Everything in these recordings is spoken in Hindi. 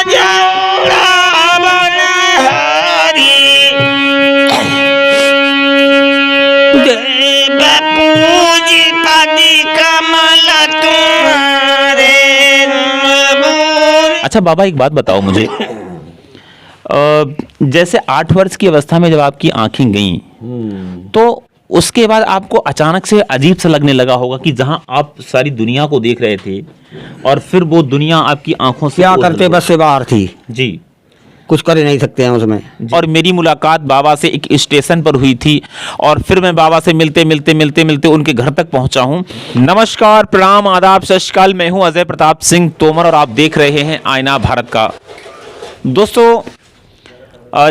जोड़ा बनहारी देव पूजी पदी कमल तुम्हारे। अच्छा बाबा एक बात बताओ मुझे, जैसे 8 वर्ष की अवस्था में जब आपकी आंखें गईं तो उसके बाद आपको अचानक से अजीब सा लगने लगा होगा कि जहां आप सारी दुनिया को देख रहे थे और फिर वो दुनिया आपकी आंखों से क्या ओझल करते, हो बस से बाहर थी, जी। कुछ कर ही नहीं सकते हैं उसमें। और मेरी मुलाकात बाबा से एक स्टेशन पर हुई थी और फिर मैं बाबा से मिलते मिलते उनके घर तक पहुंचा हूं। नमस्कार, प्रणाम, आदाब, सत श्री अकाल। मैं हूं अजय प्रताप सिंह तोमर और आप देख रहे हैं आईना भारत का। दोस्तों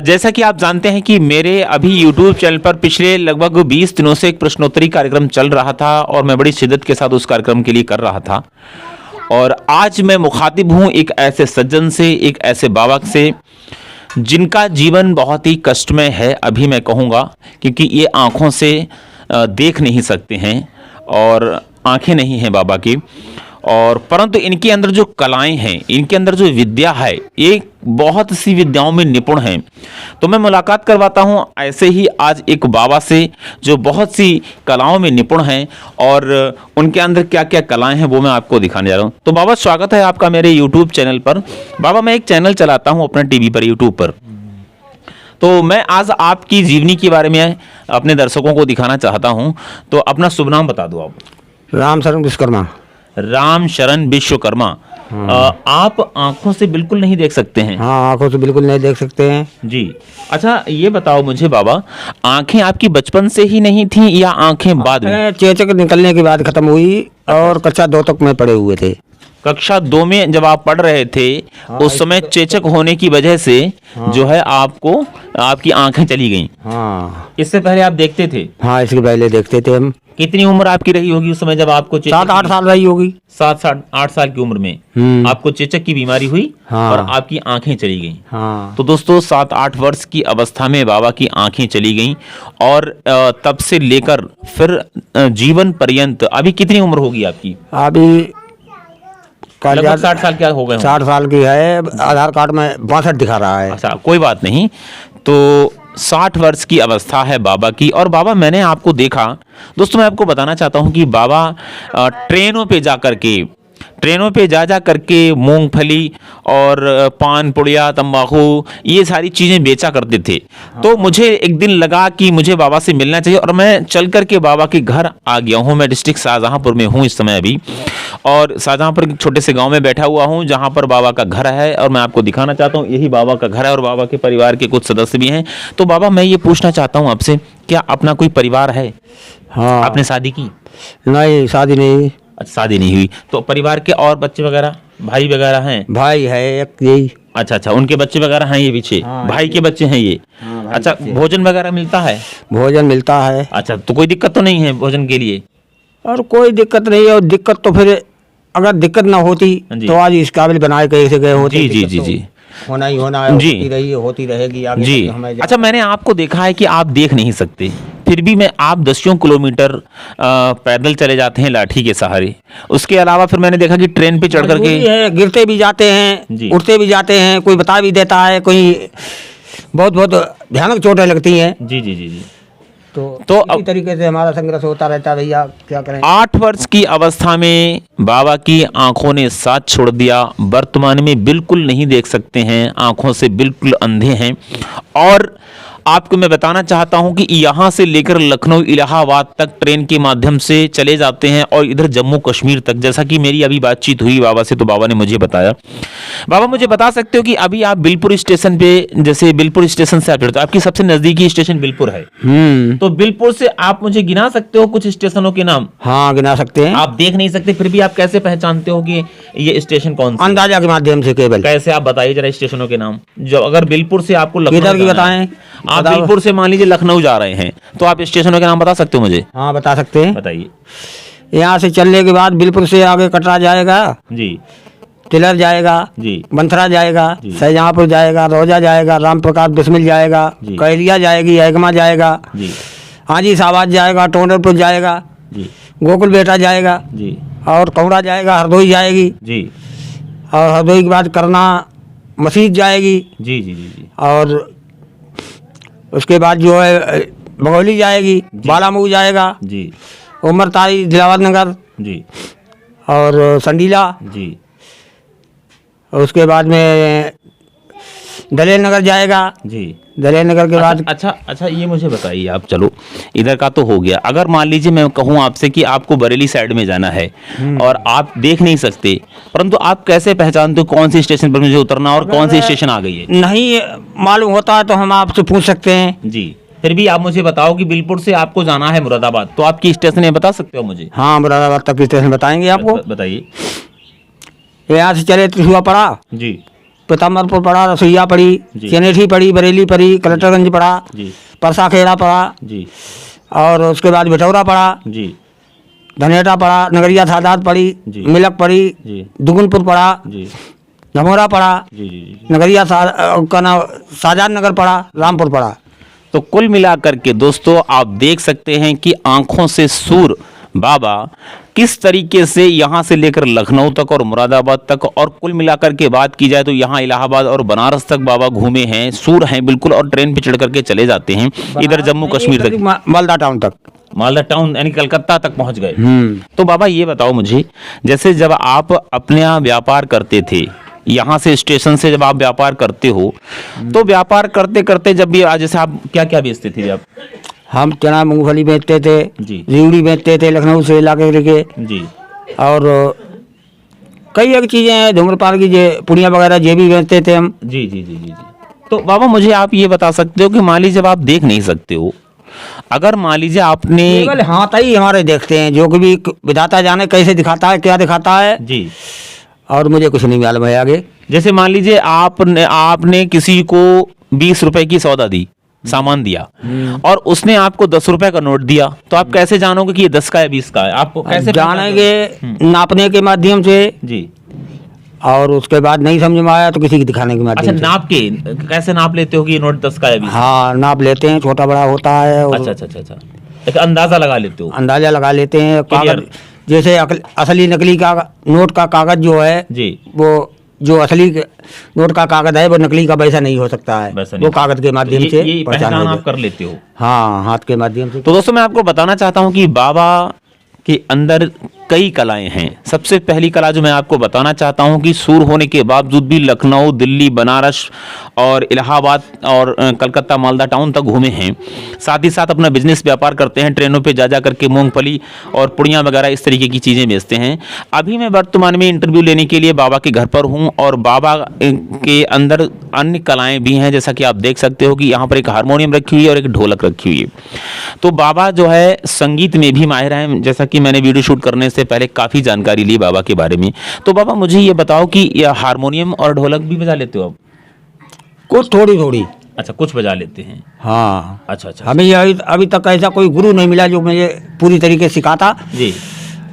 जैसा कि आप जानते हैं कि मेरे अभी YouTube चैनल पर पिछले लगभग 20 दिनों से एक प्रश्नोत्तरी कार्यक्रम चल रहा था और मैं बड़ी शिद्दत के साथ उस कार्यक्रम के लिए कर रहा था। और आज मैं मुखातिब हूं एक ऐसे सज्जन से, एक ऐसे बाबा से जिनका जीवन बहुत ही कष्टमय है, अभी मैं कहूँगा, क्योंकि ये आँखों से देख नहीं सकते हैं और आँखें नहीं हैं बाबा की, और परंतु इनके अंदर जो कलाएं हैं, इनके अंदर जो विद्या है, ये बहुत सी विद्याओं में निपुण हैं। तो मैं मुलाकात करवाता हूं ऐसे ही आज एक बाबा से जो बहुत सी कलाओं में निपुण हैं और उनके अंदर क्या क्या कलाएं हैं वो मैं आपको दिखाने जा रहा हूं। तो बाबा स्वागत है आपका मेरे YouTube चैनल पर। बाबा मैं एक चैनल चलाता हूं अपने टीवी पर, YouTube पर, तो मैं आज आपकी जीवनी के बारे में अपने दर्शकों को दिखाना चाहता हूं। तो अपना शुभ नाम बता दो आप। रामशरण विश्वकर्मा। राम शरण विश्वकर्मा। आप आंखों से बिल्कुल नहीं देख सकते हैं? हाँ, आंखों से बिल्कुल नहीं देख सकते हैं जी। अच्छा ये बताओ मुझे बाबा, आंखें आपकी बचपन से ही नहीं थी या आंखें बाद में? चेचक निकलने के बाद खत्म हुई और कक्षा 2 तक में पढ़े हुए थे। कक्षा 2 में जब आप पढ़ रहे थे उस समय चेचक होने की वजह से जो है आपको आपकी आंखें चली गईं। हाँ, इससे पहले आप देखते थे? हाँ, इसके पहले देखते थे हम। कितनी उम्र आपकी रही होगी उस समय जब आपको 7-8 साल रही होगी। 7-8 साल की उम्र में आपको चेचक की बीमारी हुई। हाँ। और आपकी आंखें चली गईं। हाँ। तो दोस्तों 7-8 वर्ष की अवस्था में बाबा की आंखें चली गईं और तब से लेकर फिर जीवन पर्यंत अभी कितनी उम्र होगी आपकी? अभी लगभग 60 साल क्या हो गए? 60 साल की है, आधार कार्ड में 62 दिखा रहा है। अच्छा कोई बात नहीं। तो 60 वर्ष की अवस्था है बाबा की। और बाबा मैंने आपको देखा, दोस्तों मैं आपको बताना चाहता हूं कि बाबा ट्रेनों पे जा करके मूंगफली और पान पुड़िया तंबाकू ये सारी चीज़ें बेचा करते थे। तो मुझे एक दिन लगा कि मुझे बाबा से मिलना चाहिए और मैं चल करके बाबा के घर आ गया हूँ। मैं डिस्ट्रिक्ट शाहजहाँपुर में हूँ इस समय अभी, और शाहजहाँपुर के छोटे से गांव में बैठा हुआ हूँ जहाँ पर बाबा का घर है और मैं आपको दिखाना चाहता हूँ। यही बाबा का घर है और बाबा के परिवार के कुछ सदस्य भी हैं। तो बाबा मैं ये पूछना चाहता हूँ आपसे, क्या अपना कोई परिवार है? हाँ। आपने शादी की? नहीं, शादी नहीं। अच्छा शादी नहीं हुई। तो परिवार के और बच्चे वगैरह, भाई वगैरह हैं? भाई है एक, यही। अच्छा, उनके बच्चे वगैरह हैं ये पीछे? हाँ, भाई के बच्चे हैं ये? हाँ, अच्छा, भोजन वगैरह मिलता है? भोजन मिलता है। अच्छा, तो कोई दिक्कत तो नहीं है भोजन के लिए? और कोई दिक्कत नहीं है। और दिक्कत तो फिर अगर दिक्कत ना होती तो आज इस काबिल बनाए कैसे गए होते। जी जी जी, होना ही होना है, जी, होती रहेगी आगे जी। अच्छा मैंने आपको देखा है कि आप देख नहीं सकते, फिर भी मैं आप 10 किलोमीटर पैदल चले जाते हैं लाठी के सहारे। उसके अलावा फिर मैंने देखा कि ट्रेन पे चढ़ करके गिरते भी जाते हैं, उठते भी जाते हैं, कोई बता भी देता है, कोई बहुत भयानक चोटें लगती हैं। जी जी जी जी। तो इसी तरीके से हमारा संघर्ष होता रहता है भैया, क्या करें। 8 वर्ष की अवस्था में बाबा की आंखों ने साथ छोड़ दिया। वर्तमान में बिल्कुल नहीं देख सकते हैं, आंखों से बिल्कुल अंधे हैं। और आपको मैं बताना चाहता हूं कि यहां से लेकर लखनऊ इलाहाबाद तक ट्रेन के माध्यम से चले जाते हैं और इधर जम्मू कश्मीर तक। जैसा कि मेरी अभी बातचीत हुई बाबा से तो बाबा ने मुझे बताया। बाबा मुझे बता सकते हो कि अभी आप बिलपुर स्टेशन पे, जैसे बिलपुर स्टेशन से आप चढ़ते हो, आपकी सबसे नजदीकी स्टेशन बिलपुर है। तो बिलपुर से आप मुझे गिना सकते हो कुछ स्टेशनों के नाम? हाँ गिना सकते हैं। आप देख नहीं सकते फिर भी आप कैसे पहचानते हो कि ये स्टेशन कौन सा? अंदाजा के माध्यम से केवल। कैसे आप बताइए जरा स्टेशनों के नाम। जो अगर बिलपुर से आपको किधर की बताएं? आप बिलपुर से मान लीजिए लखनऊ जा रहे हैं तो आप स्टेशनों के नाम बता सकते हो मुझे? हाँ बता सकते हैं। बताइए। यहाँ से चलने के बाद बिलपुर से आगे कटरा जाएगा जी, तिलर जाएगा जी, मंथरा जाएगा, शाहजहाँपुर जाएगा, रोजा जाएगा, राम प्रकाश बिस्मिल जाएगा, कैलिया जाएगी, एगमा जाएगा, हाजी साबाद जाएगा, टोंडरपुर जाएगा, गोकुल बेटा जाएगा और कौड़ा जाएगा, हरदोई जाएगी, जी, और हरदोई के बाद करना मस्जिद जाएगी। जी जी जी जी और उसके बाद जो है बगौली जाएगी, बालामऊ जाएगा, जी उमरताई, दिलावर नगर जी और संडीला। जी और उसके बाद में दलेर नगर जाएगा। जी। दलेर नगर के बाद अच्छा अच्छा, ये मुझे बताइए आप, चलो इधर का तो हो गया। अगर मान लीजिए मैं कहूँ आपसे कि आपको बरेली साइड में जाना है और आप देख नहीं सकते, परंतु आप कैसे पहचानते हो कौन सी स्टेशन पर मुझे उतरना और कौन सी स्टेशन आ गई है? नहीं मालूम होता है तो हम आपसे पूछ सकते हैं। जी, फिर भी आप मुझे बताओ कि बिलपुर से आपको जाना है मुरादाबाद, तो आपकी स्टेशन ये बता सकते हो मुझे? हाँ, मुरादाबाद तक की स्टेशन बताएंगे आपको। बताइए। यहाँ से चले त्रिशुआ पड़ा, जी पीताम्बरपुर पड़ा, रसोईया पड़ी, जी। चनेठी पड़ी, बरेली पड़ी, कलेक्टरगंज पड़ा, जी परसा खेड़ा पड़ा, जी और उसके बाद बिटौरा पड़ा, जी धनेटा पड़ा, नगरिया सादात पड़ी, जी। मिलक पड़ी, जी दुगुनपुर पड़ा, जी धमोरा पड़ा, जी जी जी। नगरिया का नाम शाहजहान नगर पड़ा, रामपुर पड़ा। तो कुल मिलाकर के दोस्तों आप देख सकते हैं कि आंखों से सूर बाबा किस तरीके से यहाँ से लेकर लखनऊ तक और मुरादाबाद तक, और कुल मिलाकर के बात की जाए तो यहाँ इलाहाबाद और बनारस तक बाबा घूमे हैं, सूर हैं बिल्कुल, और ट्रेन पे चढ़ करके चले जाते हैं इधर जम्मू कश्मीर तक, मालदा टाउन तक, मालदा टाउन यानी कलकत्ता तक पहुंच गए। तो बाबा ये बताओ मुझे, जैसे जब आप अपने यहाँ व्यापार करते थे, यहाँ से स्टेशन से जब आप व्यापार करते हो, तो व्यापार करते करते जब भी जैसे आप क्या क्या बेचते थे आप? हम चना मूंगफली बेचते थे, जी। रिवड़ी बेचते थे लखनऊ से लाके लेके, जी और कई एक चीज़ें हैं धूम्रपान की, जे पुड़िया वगैरह ये भी बेचते थे हम। जी जी जी जी जी। तो बाबा मुझे आप ये बता सकते हो कि मान लीजिए जब आप देख नहीं सकते हो, अगर मान लीजिए आपने केवल हाथ ही हमारे देखते हैं, जो कि भी विधाता जाने कैसे दिखाता है, क्या दिखाता है, जी, और मुझे कुछ नहीं मालूम है आगे। जैसे मान लीजिए आपने किसी को 20 रुपए की सौदा दी, सामान दिया, और उसने आपको 10 रुपए का नोट दिया, तो आप कैसे जानोगे कि ये 10 का है 20 का है? आपको कैसे जानेंगे? नापने के माध्यम से। जी। और उसके बाद नहीं समझ में आया तो किसी के दिखाने के अच्छा, माध्यम से। नाप के कैसे नाप लेते हो कि ये नोट 10 का है 20? हाँ, नाप लेते हैं, छोटा बड़ा होता है। और अच्छा अच्छा अच्छा अच्छा, एक अंदाजा लगा लेते हो? अंदाजा लगा लेते हैं। कागज जैसे असली नकली का नोट का कागज जो है जी, वो जो असली नोट का कागज है वो नकली का वैसा नहीं हो सकता है, वो कागज के माध्यम से ये पहचान आप कर लेते हो? हाँ, हाथ के माध्यम से। तो दोस्तों मैं आपको बताना चाहता हूँ कि बाबा के अंदर कई कलाएं हैं। सबसे पहली कला जो मैं आपको बताना चाहता हूं कि सूर होने के बावजूद भी लखनऊ, दिल्ली, बनारस और इलाहाबाद और कलकत्ता, मालदा टाउन तक घूमे हैं। साथ ही साथ अपना बिजनेस व्यापार करते हैं, ट्रेनों पे जा करके मूंगफली और पुड़ियाँ वगैरह इस तरीके की चीज़ें बेचते हैं। अभी मैं वर्तमान में इंटरव्यू लेने के लिए बाबा के घर पर हूँ, और बाबा के अंदर अन्य कलाएँ भी हैं, जैसा कि आप देख सकते हो कि यहाँ पर एक हारमोनियम रखी हुई है और एक ढोलक रखी हुई है। तो बाबा जो है संगीत में भी माहिर हैं, जैसा कि मैंने वीडियो शूट करने से पहले काफ़ी जानकारी ली बाबा के बारे में। तो बाबा मुझे ये बताओ कि यह हारमोनियम और ढोलक भी बजा लेते हो आप? कुछ थोड़ी थोड़ी। अच्छा, कुछ बजा लेते हैं। हाँ। अच्छा अच्छा। हमें अभी तक ऐसा कोई गुरु नहीं मिला जो मुझे पूरी तरीके से सिखाता जी।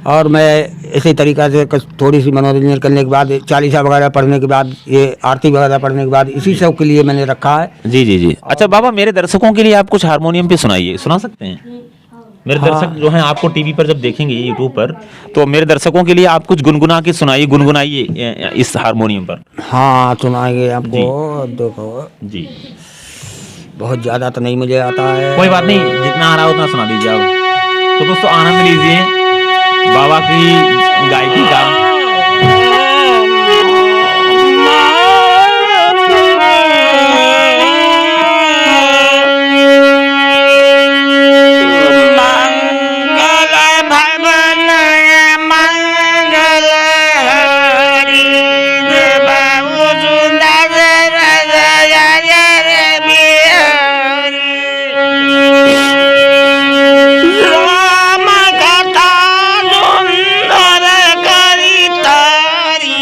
और मैं इसी तरीक़ा से थोड़ी सी मनोरंजन करने के बाद, चालीसा वगैरह पढ़ने के बाद, ये आरती वगैरह पढ़ने के बाद, इसी सब के लिए मैंने रखा है। जी जी जी। अच्छा बाबा, मेरे दर्शकों के लिए आप कुछ हारमोनियम पे सुनाइए, सुना सकते हैं? मेरे दर्शक जो हैं आपको टीवी पर जब देखेंगे यूट्यूब पर, तो मेरे दर्शकों के लिए आप कुछ गुनगुना के सुनाइए, गुनगुनाइए इस हारमोनियम पर। हाँ, सुनाएंगे आपको। देखो जी, बहुत ज़्यादा तो नहीं मुझे आता है। कोई बात नहीं, जितना आ रहा है उतना सुना दीजिए आप। तो दोस्तों आनंद लीजिए बाबा की गायकी का। राम कथा सुंदर करी तारी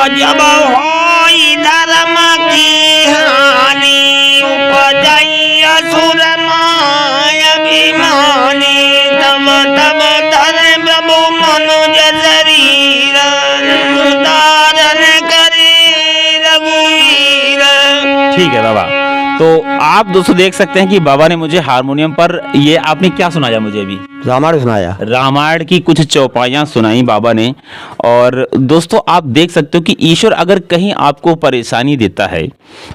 जब होई धर्म की हानि उपजई असुर माय अभिमानी तब तब धर प्रभु मनुज शरीर धारण करे रघुवीर। ठीक है बाबा। तो आप दोस्तों देख सकते हैं कि बाबा ने मुझे हारमोनियम पर ये आपने क्या सुनाया मुझे अभी? रामायण सुनाया। रामायण की कुछ चौपाइयाँ सुनाई बाबा ने। और दोस्तों आप देख सकते हो कि ईश्वर अगर कहीं आपको परेशानी देता है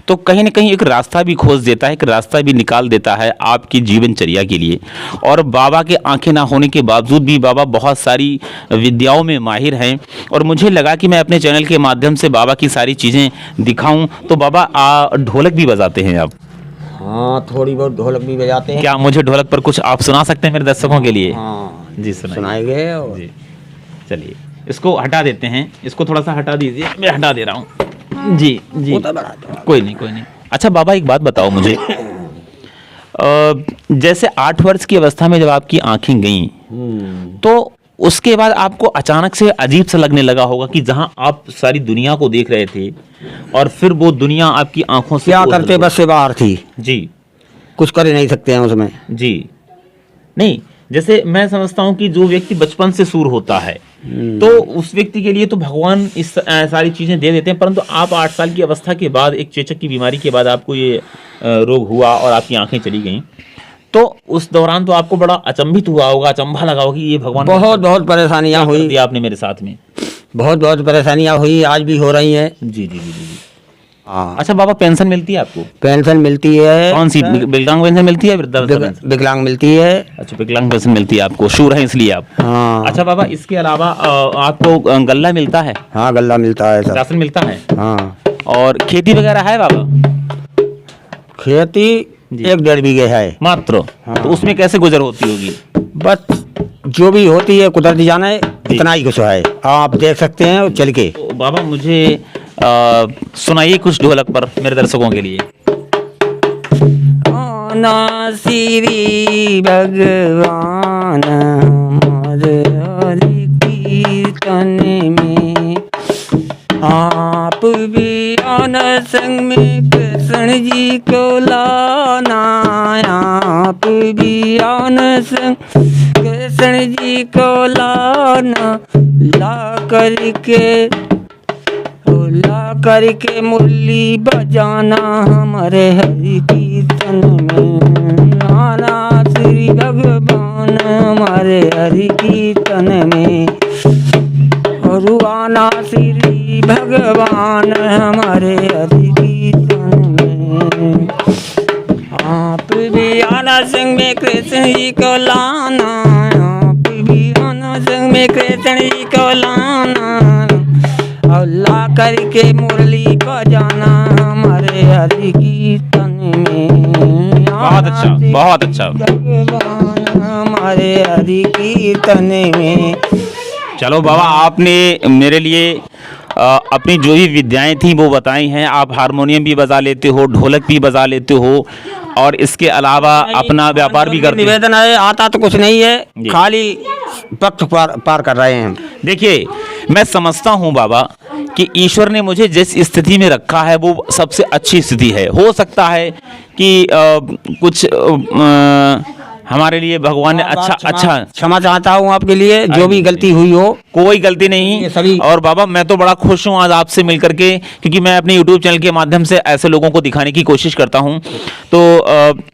तो कहीं ना कहीं एक रास्ता भी खोज देता है, एक रास्ता भी निकाल देता है आपकी जीवनचर्या के लिए। और बाबा के आंखें ना होने के बावजूद भी बाबा बहुत सारी विद्याओं में माहिर हैं। और मुझे लगा कि मैं अपने चैनल के माध्यम से बाबा की सारी चीज़ें दिखाऊं। तो बाबा ढोलक भी बजाते हैं आप? हाँ, थोड़ी बहुत ढोलक भी बजाते हैं। क्या मुझे ढोलक पर कुछ आप सुना सकते हैं मेरे दर्शकों के लिए? हाँ जी सुनाएंगे। जी चलिए इसको हटा देते हैं, इसको थोड़ा सा हटा दीजिए, मैं हटा दे रहा हूँ। जी जी कोई नहीं। अच्छा बाबा एक बात बताओ मुझे, जैसे 8 वर्ष की अवस्था में जब आपकी आंखें गईं तो उसके बाद आपको अचानक से अजीब सा लगने लगा होगा कि जहाँ आप सारी दुनिया को देख रहे थे और फिर वो दुनिया आपकी आंखों से क्या करते, बस से बाहर थी जी, कुछ कर नहीं सकते हैं उसमें जी। नहीं, जैसे मैं समझता हूँ कि जो व्यक्ति बचपन से सूर होता है तो उस व्यक्ति के लिए तो भगवान इस सारी चीजें दे देते हैं, परंतु आप 8 साल की अवस्था के बाद, एक चेचक की बीमारी के बाद आपको ये रोग हुआ और आपकी आंखें चली गईं, तो उस दौरान तो आपको बड़ा अचंभित हुआ होगा, अचंभा लगा होगा कि ये भगवान बहुत परेशानियां हुई दिया आपने मेरे साथ में। बहुत परेशानियां हुई, आज भी हो रही हैं। जी जी जी जी। हाँ। अच्छा बाबा पेंशन मिलती है आपको? पेंशन मिलती है। कौन सी? विकलांग पेंशन मिलती है? विकलांग मिलती है। अच्छा विकलांग पेंशन मिलती है आपको, शूर है इसलिए आप। हाँ। अच्छा बाबा इसके अलावा आपको गल्ला मिलता है? हाँ गल्ला मिलता है, राशन मिलता है। हाँ। और खेती वगैरह है बाबा? खेती 1-1.5 बीघे है मात्र। हाँ। तो उसमें कैसे गुजर होती होगी? बस जो भी होती है कुदरती जाने, इतना ही कुछ है, आप देख सकते हैं चल के। तो बाबा मुझे सुनाइए कुछ ढोलक पर मेरे दर्शकों के लिए। ना श्री भगवान हरि कीर्तन में आप भी आना संग में कृष्ण जी को लाना, आप भी आना संग कृष्ण जी को लाना, ला करके मुरली बजाना हमारे हरि कीर्तन में, आना श्री भगवान हमारे हरि कीर्तन में, और आना श्री भगवान हमारे हरि कीर्तन में, आप भी आना संग में कृष्ण जी को लाना, आप भी आना संग में कृष्ण जी को लाना, और ला करके मुरली बजाना हमारे हरि कीर्तन में। बहुत अच्छा, बहुत अच्छा। भगवान हमारे हरि कीर्तन में। चलो बाबा आपने मेरे लिए अपनी जो भी विद्याएं थी वो बताई हैं। आप हारमोनियम भी बजा लेते हो, ढोलक भी बजा लेते हो और इसके अलावा अपना व्यापार भी करते हो। निवेदन है, आता तो कुछ नहीं है, खाली वक्त पार कर रहे हैं। देखिए मैं समझता हूँ बाबा कि ईश्वर ने मुझे जिस स्थिति में रखा है वो सबसे अच्छी स्थिति है। हो सकता है कि कुछ हमारे लिए भगवान ने अच्छा क्षमा चाहता हूँ आपके लिए, जो भी गलती हुई हो। कोई गलती नहीं सभी। और बाबा मैं तो बड़ा खुश हूँ आज आपसे मिलकर के, क्योंकि मैं अपने YouTube चैनल के माध्यम से ऐसे लोगों को दिखाने की कोशिश करता हूँ। तो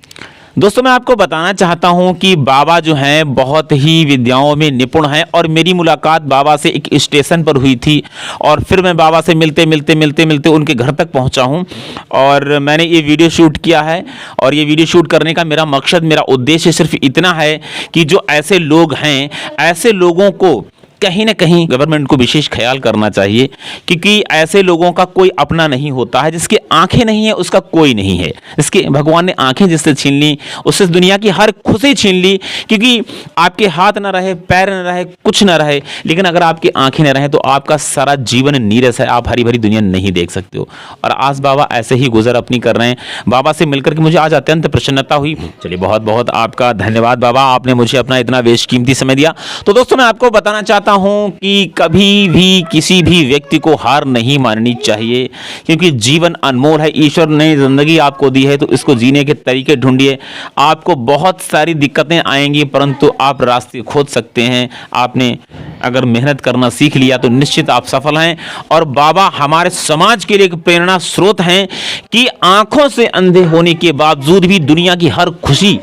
दोस्तों मैं आपको बताना चाहता हूं कि बाबा जो हैं बहुत ही विद्याओं में निपुण हैं और मेरी मुलाकात बाबा से एक स्टेशन पर हुई थी और फिर मैं बाबा से मिलते मिलते उनके घर तक पहुंचा हूं और मैंने ये वीडियो शूट किया है। और ये वीडियो शूट करने का मेरा मकसद, मेरा उद्देश्य सिर्फ इतना है कि जो ऐसे लोग हैं, ऐसे लोगों को कहीं ना कहीं गवर्नमेंट को विशेष ख्याल करना चाहिए, क्योंकि ऐसे लोगों का कोई अपना नहीं होता है। जिसके आंखें नहीं है उसका कोई नहीं है। इसके भगवान ने आंखें जिससे छीन ली उससे दुनिया की हर खुशी छीन ली, क्योंकि आपके हाथ ना रहे, पैर ना रहे, कुछ ना रहे, लेकिन अगर आपकी आंखें ना रहे तो आपका सारा जीवन नीरस है, आप हरी भरी दुनिया नहीं देख सकते हो। और आज बाबा ऐसे ही गुजर अपनी कर रहे हैं। बाबा से मिलकर के मुझे आज अत्यंत प्रसन्नता हुई। चलिए बहुत बहुत आपका धन्यवाद बाबा, आपने मुझे अपना इतना बेशकीमती समय दिया। तो दोस्तों मैं आपको बताना चाहता चाहता हूं कि कभी भी किसी भी व्यक्ति को हार नहीं माननी चाहिए, क्योंकि जीवन अनमोल है। ईश्वर ने ज़िंदगी आपको दी है तो इसको जीने के तरीके ढूंढिए। आपको बहुत सारी दिक्कतें आएंगी परंतु आप रास्ते खोज सकते हैं। आपने अगर मेहनत करना सीख लिया तो निश्चित आप सफल हैं। और बाबा हमारे समाज के लिए एक प्रेरणा स्रोत हैं कि आंखों से अंधे होने के बावजूद भी दुनिया की हर खुशी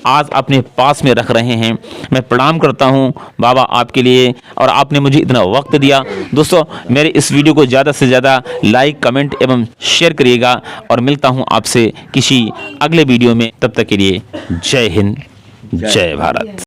आज अपने पास में रख रहे हैं। मैं प्रणाम करता हूं बाबा आपके लिए, और आपने मुझे इतना वक्त दिया। दोस्तों मेरे इस वीडियो को ज़्यादा से ज़्यादा लाइक, कमेंट एवं शेयर करिएगा, और मिलता हूं आपसे किसी अगले वीडियो में। तब तक के लिए जय हिंद, जय भारत।